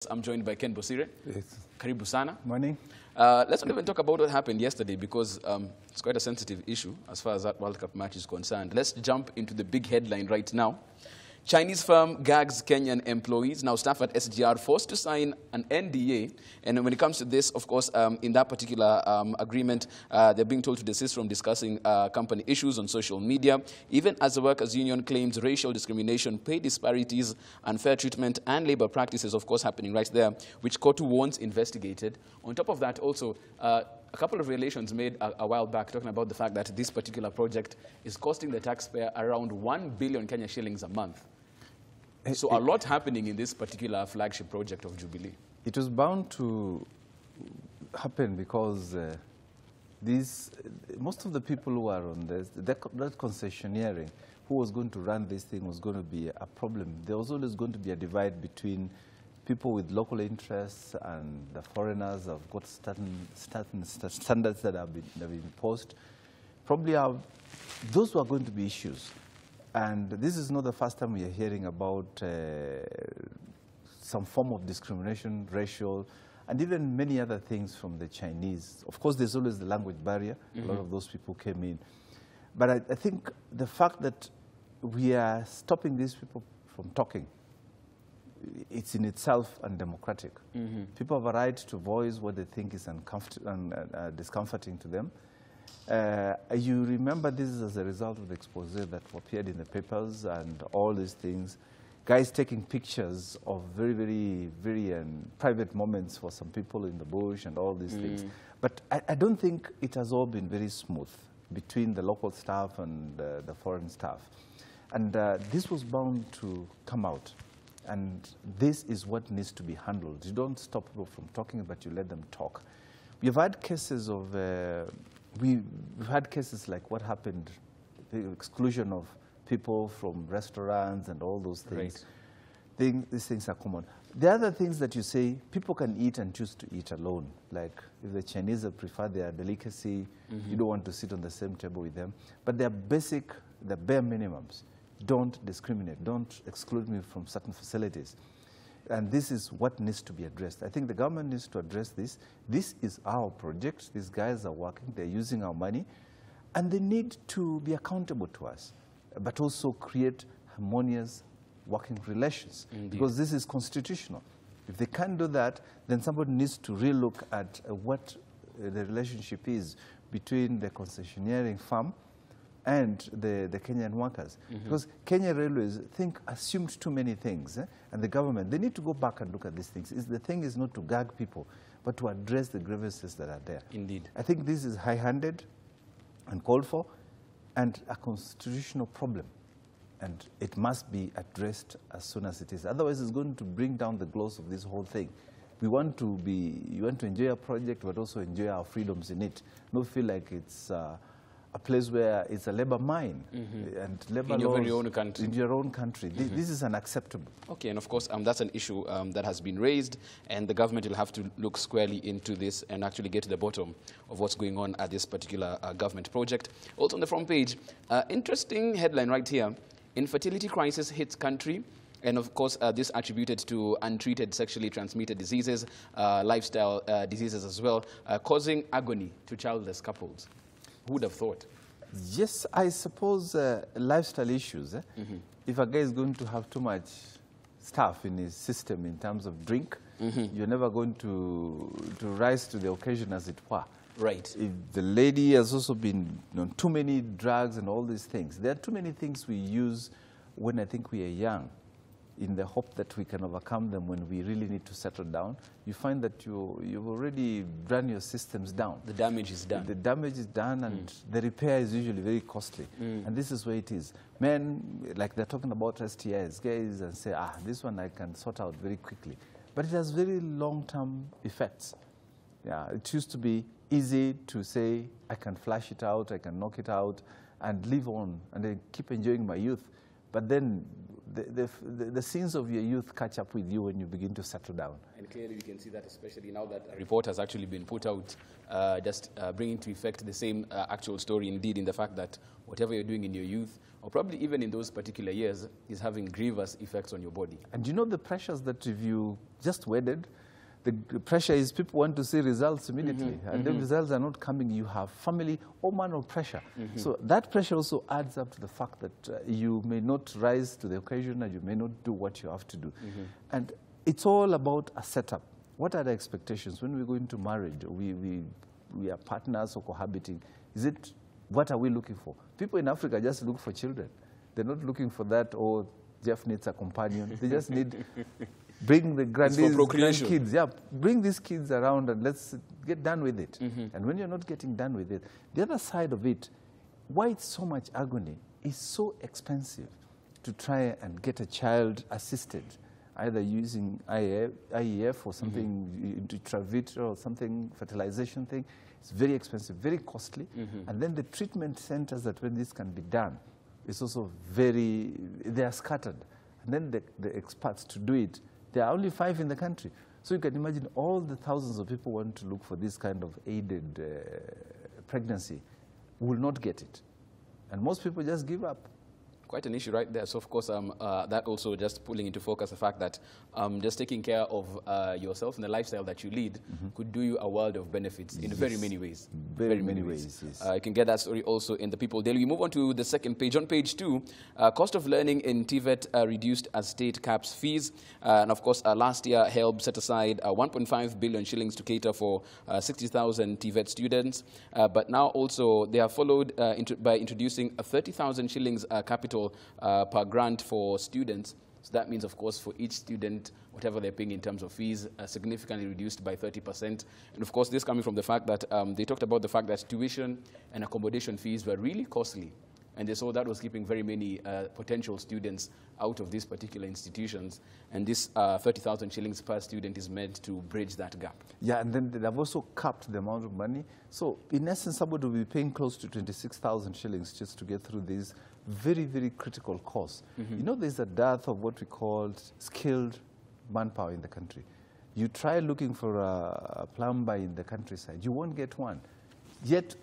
I'm joined by Ken Bosire. Yes. Karibu sana. Morning. Let's not even talk about what happened yesterday because it's quite a sensitive issue as far as that World Cup match is concerned. Let's jump into the big headline right now. Chinese firm gags Kenyan employees. Now staff at SGR forced to sign an NDA. And when it comes to this, of course, in that particular agreement, they're being told to desist from discussing company issues on social media, even as the workers' union claims racial discrimination, pay disparities, unfair treatment, and labor practices, of course, happening right there, which Kotu wants investigated. On top of that, also, a couple of revelations made a while back talking about the fact that this particular project is costing the taxpayer around 1 billion Kenya shillings a month. So a lot happening in this particular flagship project of Jubilee. It was bound to happen because most of the people who are on this, that concessionaire who was going to run this thing was going to be a problem. There was always going to be a divide between people with local interests and the foreigners have got certain standards that have been imposed. Probably those were going to be issues. And this is not the first time we are hearing about some form of discrimination, racial, and even many other things from the Chinese. Of course, there's always the language barrier. A lot of those people came in. But I think the fact that we are stopping these people from talking, it's in itself undemocratic. People have a right to voice what they think is discomforting to them. You remember this is as a result of the expose that appeared in the papers and all these things. Guys taking pictures of very, very, very private moments for some people in the bush and all these things. But I don't think it has all been very smooth between the local staff and the foreign staff. And this was bound to come out. And this is what needs to be handled. You don't stop people from talking, but you let them talk. We've had cases of... We've had cases like what happened, the exclusion of people from restaurants and all those things. Right. These things are common. The other things that you say, people can eat and choose to eat alone. Like if the Chinese prefer their delicacy, you don't want to sit on the same table with them. But they're basic, the bare minimums. Don't discriminate. Don't exclude me from certain facilities. And this is what needs to be addressed. I think the government needs to address this. This is our project. These guys are working. They're using our money. And they need to be accountable to us, but also create harmonious working relations. Indeed. Because this is constitutional. If they can't do that, then somebody needs to relook at what the relationship is between the concessionaire firm and the Kenyan workers. Because Kenya Railways assumed too many things, and the government, they need to go back and look at these things. The thing is not to gag people, but to address the grievances that are there. Indeed. I think this is high-handed and called for, and a constitutional problem. And it must be addressed as soon as it is. Otherwise, it's going to bring down the gloss of this whole thing. You want to enjoy a project, but also enjoy our freedoms in it. Not feel like it's a place where it's a labor mine and labor in your laws very own country. In your own country. This is unacceptable. Okay, and of course, that's an issue that has been raised, and the government will have to look squarely into this and actually get to the bottom of what's going on at this particular government project. Also on the front page, interesting headline right here: infertility crisis hits country. And of course, this attributed to untreated sexually transmitted diseases, lifestyle diseases as well, causing agony to childless couples. Who would have thought? Yes, I suppose lifestyle issues. If a guy is going to have too much stuff in his system in terms of drink, you're never going to rise to the occasion, as it were. Right. If the lady has also been on too many drugs and all these things, there are too many things we use when I think we are young, in the hope that we can overcome them when we really need to settle down. You find that you've already run your systems down. The damage is done. The damage is done, and the repair is usually very costly. And this is where it is. Men, like they're talking about STIs, guys, and say, this one I can sort out very quickly. But it has very long-term effects. Yeah, it used to be easy to say, I can flash it out, I can knock it out, and live on, and then keep enjoying my youth. But then the sins of your youth catch up with you when you begin to settle down. And clearly we can see that, especially now that a report has actually been put out, bringing to effect the same actual story, indeed, in the fact that whatever you're doing in your youth, or probably even in those particular years, is having grievous effects on your body. And you know the pressures that if you just wedded, the pressure is people want to see results immediately. And the results are not coming. You have family, all manner of pressure. So that pressure also adds up to the fact that you may not rise to the occasion and you may not do what you have to do. And it's all about a setup. What are the expectations? When we go into marriage, we are partners or cohabiting. Is it, what are we looking for? People in Africa just look for children. They're not looking for that, oh, Jeff needs a companion. They just need... Bring the grandkids, yeah. Bring these kids around and let's get done with it. And when you're not getting done with it, the other side of it, why it's so much agony, is so expensive to try and get a child assisted, either using IEF or something, intravitreal or something, fertilization thing. It's very expensive, very costly. And then the treatment centers that when this can be done, it's also very, they are scattered. And then the experts to do it, there are only 5 in the country. So you can imagine all the thousands of people want to look for this kind of aided pregnancy will not get it. And most people just give up. Quite an issue right there. So, of course, that also just pulling into focus the fact that just taking care of yourself and the lifestyle that you lead could do you a world of benefits in very many ways. Very many ways, yes. You can get that story also in the People Daily. We move on to the second page. On page 2, cost of learning in TVET reduced as state caps fees. And, of course, last year, HELB set aside 1.5 billion shillings to cater for 60,000 TVET students. But now also they have followed by introducing a 30,000 shillings capital per grant for students. So that means, of course, for each student, whatever they're paying in terms of fees, significantly reduced by 30%. And of course, this coming from the fact that they talked about the fact that tuition and accommodation fees were really costly. And they saw that was keeping very many potential students out of these particular institutions. And this 30,000 shillings per student is meant to bridge that gap. Yeah, and then they've also capped the amount of money. So in essence, somebody will be paying close to 26,000 shillings just to get through these very, very critical course. You know, there's a dearth of what we call skilled manpower in the country. You try looking for a plumber in the countryside, you won't get one. Yet,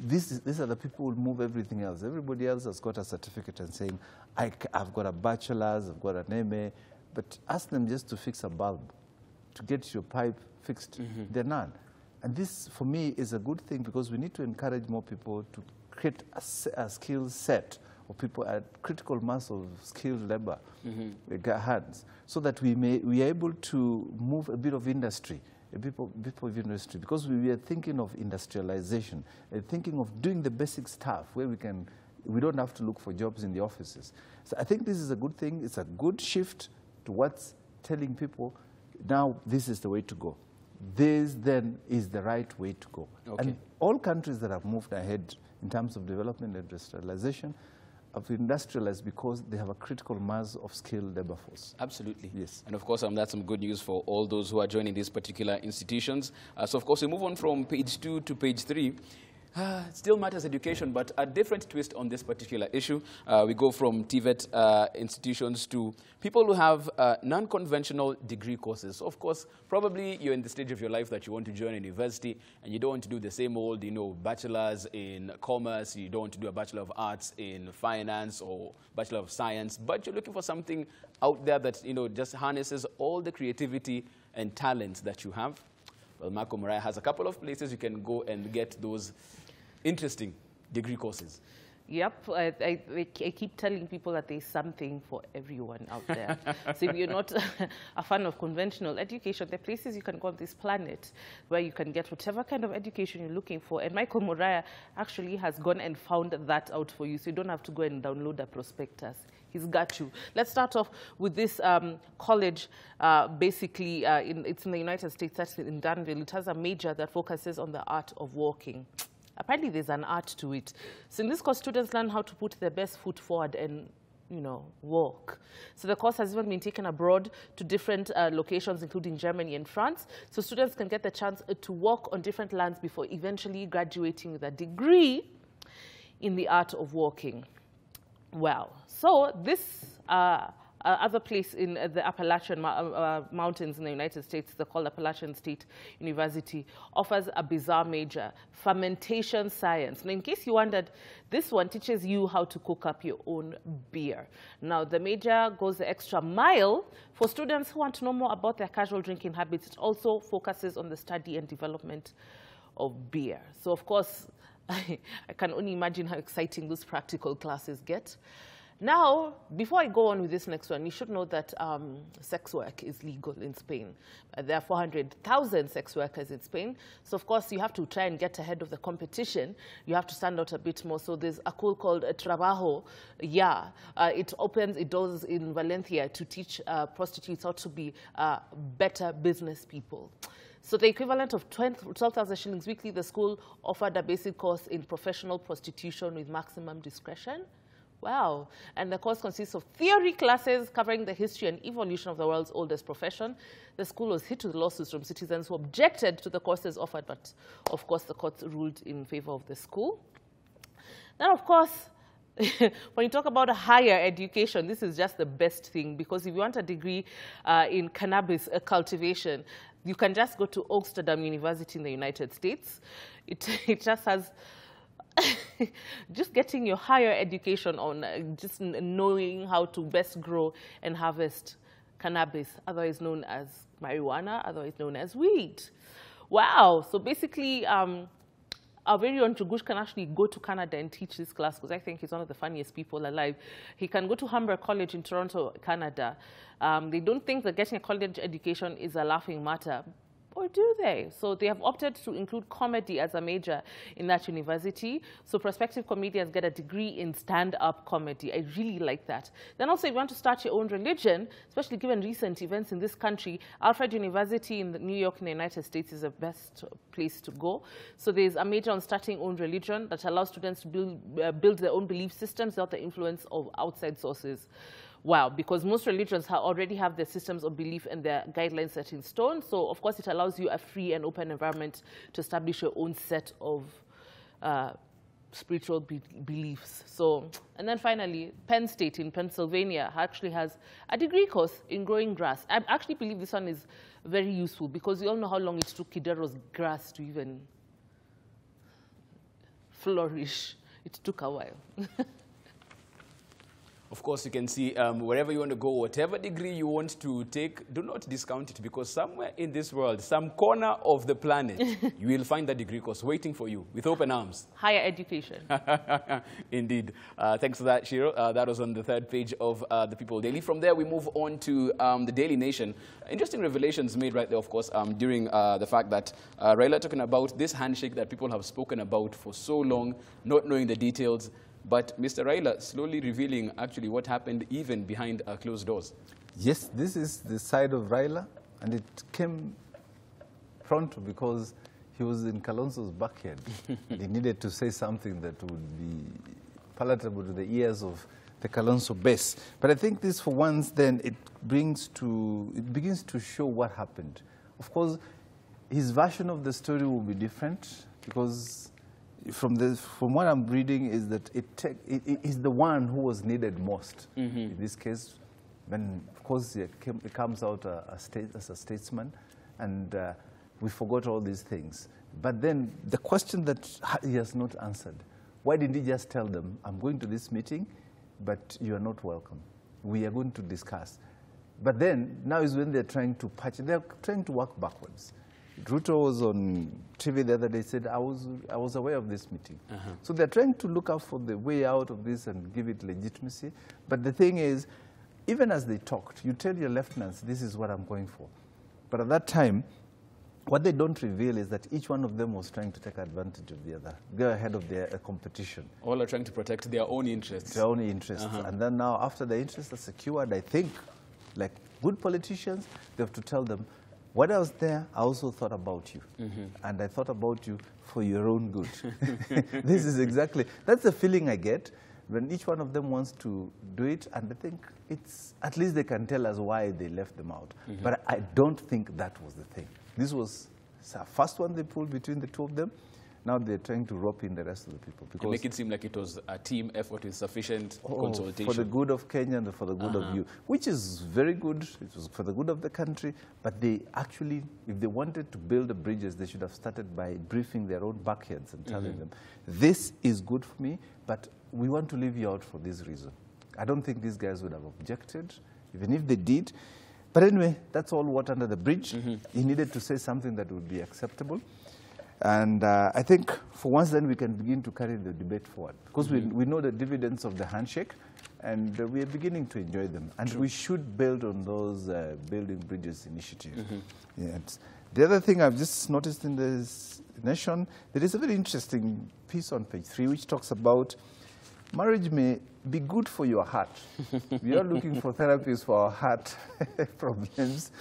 these are the people who move everything else. Everybody else has got a certificate and saying, I've got a bachelor's, I've got an MA, but ask them just to fix a bulb, to get your pipe fixed. They're none. And this, for me, is a good thing because we need to encourage more people to create a skill set of people at critical mass of skilled labor, hands, so that we are able to move a bit of industry, a bit of industry, because we are thinking of industrialization, thinking of doing the basic stuff where we don't have to look for jobs in the offices. So I think this is a good thing. It's a good shift towards telling people, now this is the way to go. This then is the right way to go. And all countries that have moved ahead in terms of development and industrialization have industrialized because they have a critical mass of skilled labor force. Absolutely. Yes. And of course, that's some good news for all those who are joining these particular institutions. So of course, we move on from page 2 to page 3. Still matters education, but a different twist on this particular issue. We go from TVET institutions to people who have non-conventional degree courses. So of course, probably you're in the stage of your life that you want to join a university and you don't want to do the same old, bachelor's in commerce, you don't want to do a Bachelor of Arts in finance or Bachelor of Science, but you're looking for something out there that, just harnesses all the creativity and talents that you have. Well, Marco Mariah has a couple of places you can go and get those interesting degree courses. Yep, I keep telling people that there's something for everyone out there. So if you're not a fan of conventional education, there are places you can go on this planet where you can get whatever kind of education you're looking for. And Michael Moriah actually has gone and found that out for you, so you don't have to go and download a prospectus. He's got you. Let's start off with this college. Basically, it's in the United States, that's in Danville. It has a major that focuses on the art of walking. Apparently, there's an art to it. So in this course, students learn how to put their best foot forward and, walk. So the course has even been taken abroad to different locations, including Germany and France. So students can get the chance to walk on different lands before eventually graduating with a degree in the art of walking. Well, so this other place in the Appalachian Mountains in the United States, the called Appalachian State University, offers a bizarre major, fermentation science. Now, in case you wondered, this one teaches you how to cook up your own beer. Now, the major goes the extra mile for students who want to know more about their casual drinking habits. It also focuses on the study and development of beer. So, of course, I can only imagine how exciting those practical classes get. Now, before I go on with this next one, you should know that sex work is legal in Spain. There are 400,000 sex workers in Spain. So, of course, you have to try and get ahead of the competition. You have to stand out a bit more. So there's a school called Trabajo. Yeah, it opens its doors in Valencia to teach prostitutes how to be better business people. So the equivalent of 12,000 shillings weekly, the school offered a basic course in professional prostitution with maximum discretion. Wow. And the course consists of theory classes covering the history and evolution of the world's oldest profession. The school was hit with lawsuits from citizens who objected to the courses offered, but of course the court ruled in favor of the school. Then, of course, when you talk about a higher education, this is just the best thing, because if you want a degree in cannabis cultivation, you can just go to Amsterdam University in the United States. It just has just getting your higher education on just knowing how to best grow and harvest cannabis, otherwise known as marijuana, otherwise known as weed. Wow. So basically, our very own Chugush can actually go to Canada and teach this class, because I think he's one of the funniest people alive. He can go to Humber College in Toronto, Canada. They don't think that getting a college education is a laughing matter, or do they? So they have opted to include comedy as a major in that university. So prospective comedians get a degree in stand-up comedy. I really like that. Then also, if you want to start your own religion, especially given recent events in this country, Alfred University in New York in the United States is the best place to go. So there's a major on starting own religion that allows students to build their own belief systems without the influence of outside sources. Wow, because most religions already have their systems of belief and their guidelines set in stone. So, of course, it allows you a free and open environment to establish your own set of spiritual beliefs. So, and then finally, Penn State in Pennsylvania actually has a degree course in growing grass. I actually believe this one is very useful, because we all know how long it took Kidero's grass to even flourish. It took a while. Of course, you can see wherever you want to go, whatever degree you want to take, do not discount it, because somewhere in this world, some corner of the planet, you will find that degree course waiting for you with open arms. Higher education. Indeed. Thanks for that, Shiro. That was on the third page of the People Daily. From there, we move on to the Daily Nation. Interesting revelations made right there, of course, during the fact that Raila talking about this handshake that people have spoken about for so long, not knowing the details. But Mr. Raila slowly revealing actually what happened even behind closed doors. Yes, this is the side of Raila, and it came pronto because he was in Kalonzo's backyard. And he needed to say something that would be palatable to the ears of the Kalonzo base. But I think this, for once, then it begins to show what happened. Of course, his version of the story will be different, because from what I'm reading is that it is the one who was needed most. In this case, when, of course, it comes out as a statesman, and we forgot all these things. But then the question that he has not answered, why didn't he just tell them, I'm going to this meeting, but you are not welcome. We are going to discuss. But then, now is when they're trying to patch it. They're trying to work backwards. Ruto was on TV the other day, said, I was aware of this meeting. So they're trying to look out for the way out of this and give it legitimacy. But the thing is, even as they talked, you tell your lieutenants, this is what I'm going for. But at that time, what they don't reveal is that each one of them was trying to take advantage of the other, go ahead of their competition. All are trying to protect their own interests. Their own interests. And then now, after the interests are secured, I think, like good politicians, they have to tell them, what else there, I also thought about you. And I thought about you for your own good. This is exactly, that's the feeling I get when each one of them wants to do it, and I think it's, at least they can tell us why they left them out. But I don't think that was the thing. This was the first one they pulled between the two of them. Now they're trying to rope in the rest of the people. To make it seem like it was a team effort with sufficient consultation. For the good of Kenya and for the good of you, which is very good. It was for the good of the country. But they actually, if they wanted to build the bridges, they should have started by briefing their own backyards and telling them, this is good for me, but we want to leave you out for this reason. I don't think these guys would have objected, even if they did. But anyway, that's all water under the bridge. He needed to say something that would be acceptable. And I think for once then we can begin to carry the debate forward. Because we know the dividends of the handshake, and we are beginning to enjoy them. And we should build on those Building Bridges initiative. Yes. The other thing I've just noticed in this Nation, there is a very interesting piece on page 3 which talks about marriage may be good for your heart. We are looking for therapies for our heart problems.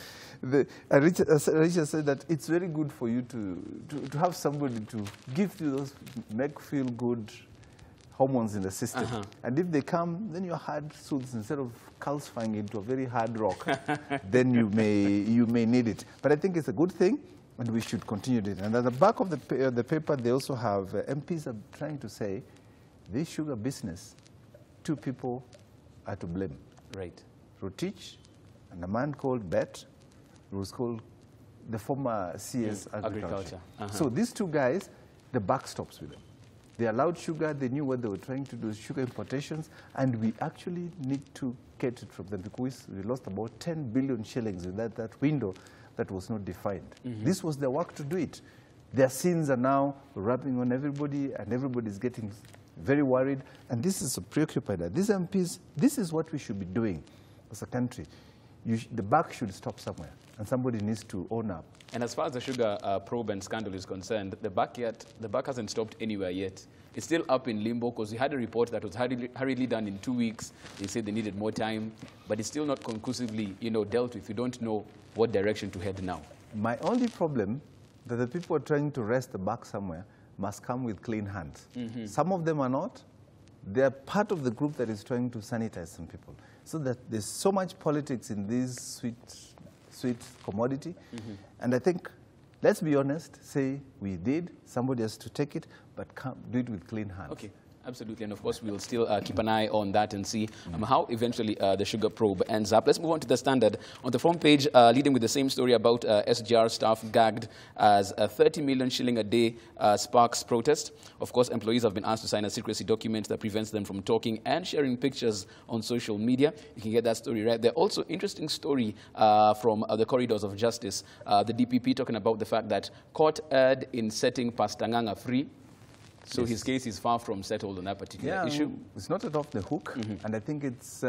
Richard said that it's very good for you to have somebody to give you those make feel good hormones in the system. And if they come, then your heart soothes instead of calcifying into a very hard rock. Then you may need it. But I think it's a good thing, and we should continue it. And at the back of the paper, they also have MPs are trying to say, this sugar business, 2 people are to blame. Right. Rotich and a man called Bet, who was called the former CS Agriculture. So these 2 guys, the buck stops with them. They allowed sugar, they knew what they were trying to do, sugar importations, and we actually need to get it from them because we lost about 10 billion shillings in that window that was not defined. This was their work to do it. Their sins are now wrapping on everybody, and everybody's getting very worried, and this is preoccupied. These MPs, this is what we should be doing as a country. The buck should stop somewhere, and somebody needs to own up. And as far as the sugar probe and scandal is concerned, the buck hasn't stopped anywhere yet. It's still up in limbo because we had a report that was hurriedly done in 2 weeks. They said they needed more time, but it's still not conclusively, dealt with. We don't know what direction to head now. My only problem that the people are trying to rest the buck somewhere must come with clean hands. Some of them are not. They are part of the group that is trying to sanitize some people. So that there's so much politics in this sweet commodity. And I think, let's be honest, say we did, somebody has to take it, but do it with clean hands. Okay. Absolutely, and of course we'll still keep an eye on that and see how eventually the sugar probe ends up. Let's move on to the Standard. On the front page, leading with the same story about SGR staff gagged as a 30 million shilling a day sparks protest. Of course, employees have been asked to sign a secrecy document that prevents them from talking and sharing pictures on social media. You can get that story right there. Also, interesting story from the corridors of justice. The DPP talking about the fact that court erred in setting Pastor Nganga free. So his case is far from settled on that particular issue. It's not off the hook, and I think it's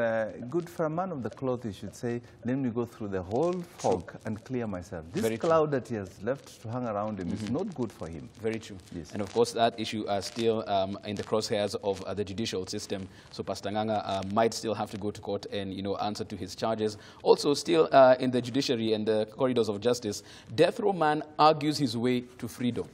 good for a man of the cloth, you should say, let me go through the whole fog and clear myself. This cloud that he has left to hang around him is not good for him. Very true. Yes. And of course, that issue is still in the crosshairs of the judicial system. So Pastor Nganga might still have to go to court and, answer to his charges. Also, still in the judiciary and the corridors of justice, death row man argues his way to freedom.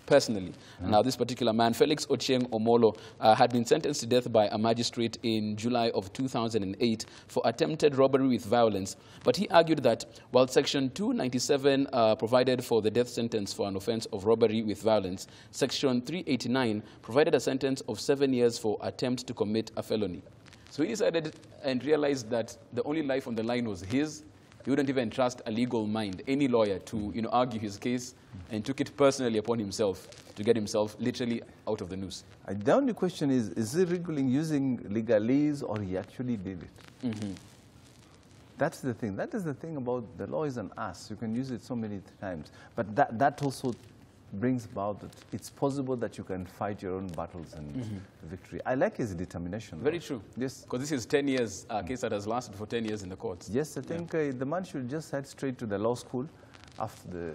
Personally. Now, this particular man, Felix Ochieng Omolo, had been sentenced to death by a magistrate in July of 2008 for attempted robbery with violence. But he argued that while Section 297 provided for the death sentence for an offense of robbery with violence, Section 389 provided a sentence of 7 years for attempt to commit a felony. So he decided and realized that the only life on the line was his. He wouldn't even trust a legal mind, any lawyer, to argue his case, and took it personally upon himself to get himself literally out of the noose. The only question is he using legalese or he actually did it? That's the thing. That is the thing about the law is an ass. You can use it so many times. But that also brings about that it's possible that you can fight your own battles and victory. I like his determination. Very true. Yes. Because this is 10 years, a case that has lasted for 10 years in the courts. Yes, I think the man should just head straight to the law school after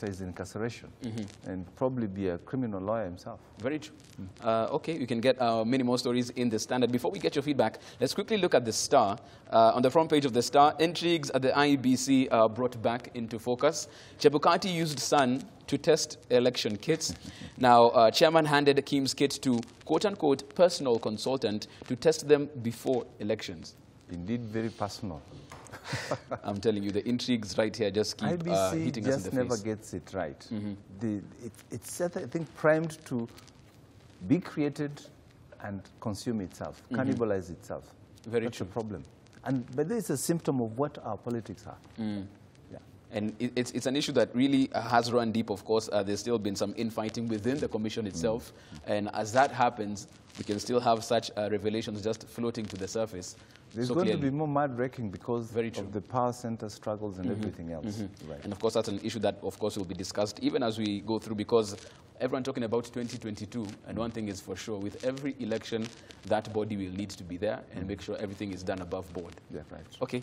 his incarceration and probably be a criminal lawyer himself. Very true. Okay, you can get many more stories in the Standard. Before we get your feedback, let's quickly look at the Star. On the front page of the Star, intrigues at the IEBC are brought back into focus. Chebukati used son to test election kits. Now, chairman handed Kim's kit to quote-unquote personal consultant to test them before elections. Indeed, very personal. I'm telling you, the intrigues right here just keep hitting us in the face. IBC just never gets it right. It's, I think, primed to be created and consume itself, cannibalize itself. That's a problem. But this is a symptom of what our politics are. Yeah. And it's an issue that really has run deep, of course. There's still been some infighting within the commission itself. And as that happens, we can still have such revelations just floating to the surface. There's going to be more mud wrecking because of the power center struggles and everything else. Right. And of course, that's an issue that, of course, will be discussed even as we go through, because everyone talking about 2022, and one thing is for sure, with every election, that body will need to be there and make sure everything is done above board. Yeah, right. Okay.